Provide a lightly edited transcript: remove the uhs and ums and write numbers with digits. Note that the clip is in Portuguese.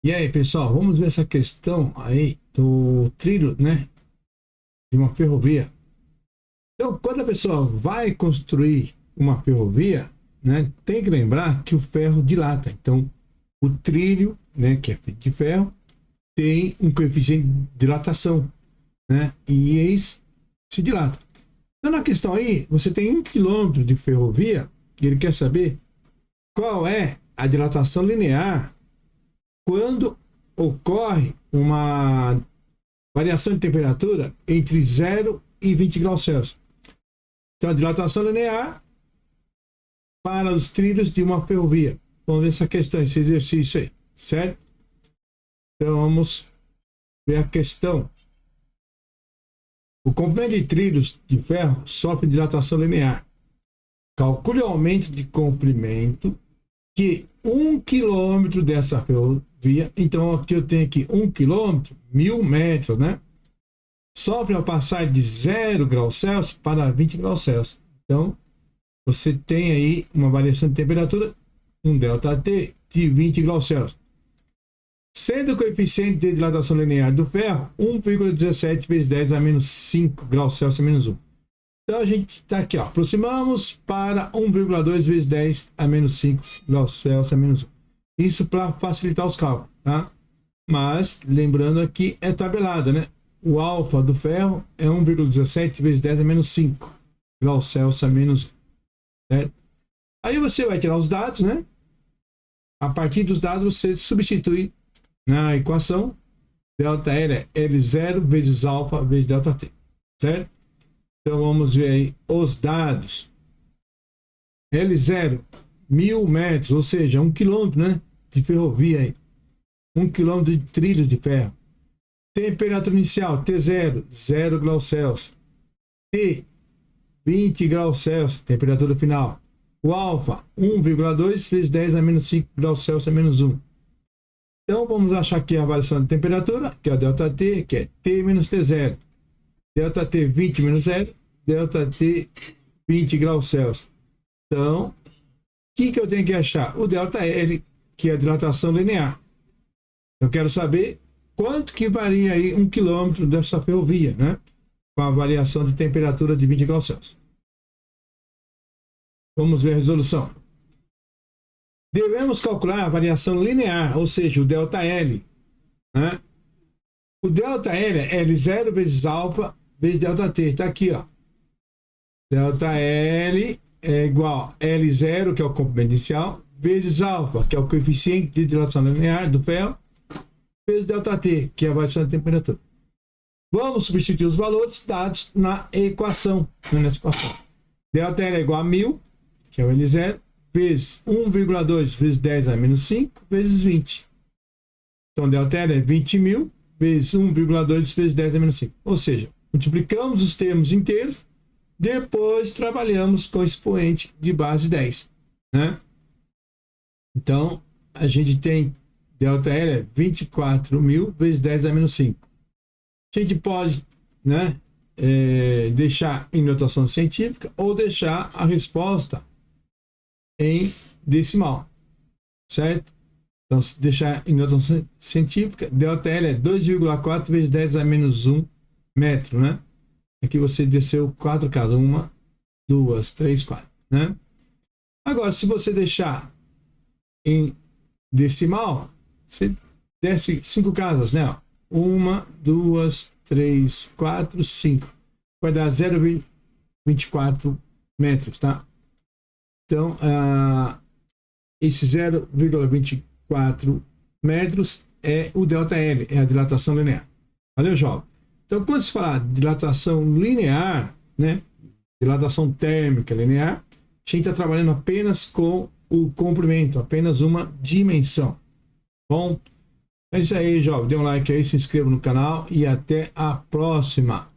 E aí, pessoal, vamos ver essa questão aí do trilho, né, de uma ferrovia. Então, quando a pessoa vai construir uma ferrovia, né, tem que lembrar que o ferro dilata. Então, o trilho, né, que é feito de ferro, tem um coeficiente de dilatação, né, e eis se dilata. Então, na questão aí, você tem 1 quilômetro de ferrovia e ele quer saber qual é a dilatação linear quando ocorre uma variação de temperatura entre 0 e 20 graus Celsius. Então, a dilatação linear para os trilhos de uma ferrovia. Vamos ver essa questão, esse exercício aí, certo? Então, vamos ver a questão. O comprimento de trilhos de ferro sofre dilatação linear. Calcule o aumento de comprimento que 1 quilômetro dessa ferrovia, então aqui eu tenho aqui 1 quilômetro, 1000 metros, né? Sofre ao passar de 0 graus Celsius para 20 graus Celsius. Então, você tem aí uma variação de temperatura, um ΔT de 20 graus Celsius. Sendo o coeficiente de dilatação linear do ferro 1,17 vezes 10 a menos 5 graus Celsius a menos 1. Então, a gente está aqui, ó, aproximamos para 1,2 vezes 10 a menos 5 graus Celsius a menos 1. Isso para facilitar os cálculos, tá? Mas, lembrando aqui, é tabelada, né? O alfa do ferro é 1,17 vezes 10 a menos 5 graus Celsius a menos 1. Certo? Aí você vai tirar os dados, né? A partir dos dados, você substitui na equação ΔL é L0 vezes alfa vezes ΔT. Certo? Então, vamos ver aí os dados. L0, 1000 metros, ou seja, 1 quilômetro, né, de ferrovia aí. 1 quilômetro de trilhos de ferro. Temperatura inicial, T0, 0 graus Celsius. T, 20 graus Celsius, temperatura final. O alfa, 1,2 vezes 10 a menos 5 graus Celsius a menos 1. Então, vamos achar aqui a variação de temperatura, que é a ΔT, que é T menos T0. ΔT 20 menos 0, ΔT 20 graus Celsius. Então, o que eu tenho que achar? O ΔL, que é a dilatação linear. Eu quero saber quanto que varia aí 1 quilômetro dessa ferrovia, né? Com a variação de temperatura de 20 graus Celsius. Vamos ver a resolução. Devemos calcular a variação linear, ou seja, o ΔL, né? O ΔL é L0 vezes alfa vezes ΔT. Está aqui, ó. ΔL é igual a L0, que é o comprimento inicial, vezes alfa, que é o coeficiente de dilatação linear do ferro, vezes ΔT, que é a variação de temperatura. Vamos substituir os valores dados na equação. Nessa equação. ΔL é igual a 1000, que é o L0, vezes 1,2 vezes 10 a menos 5, vezes 20. Então, ΔL é 20.000 vezes 1,2 vezes 10 a menos 5. Ou seja, multiplicamos os termos inteiros, depois trabalhamos com o expoente de base 10. Né? Então, a gente tem ΔL é 24.000 vezes 10 a menos 5. A gente pode, né, deixar em notação científica ou deixar a resposta em decimal. Certo? Então, se deixar em notação científica, ΔL é 2,4 vezes 10 a menos 1 metro, né? Aqui você desceu 4 casas. 1, 2, 3, 4, né? Agora, se você deixar em decimal, você desce 5 casas, né? 1, 2, 3, 4, 5. Vai dar 0,24 metros, tá? Então, esse 0,24 metros é o ΔL, é a dilatação linear. Valeu, jovem? Então, quando se falar de dilatação linear, né, dilatação térmica linear, a gente está trabalhando apenas com o comprimento, apenas uma dimensão. Bom, é isso aí, jovem. Dê um like aí, se inscreva no canal e até a próxima.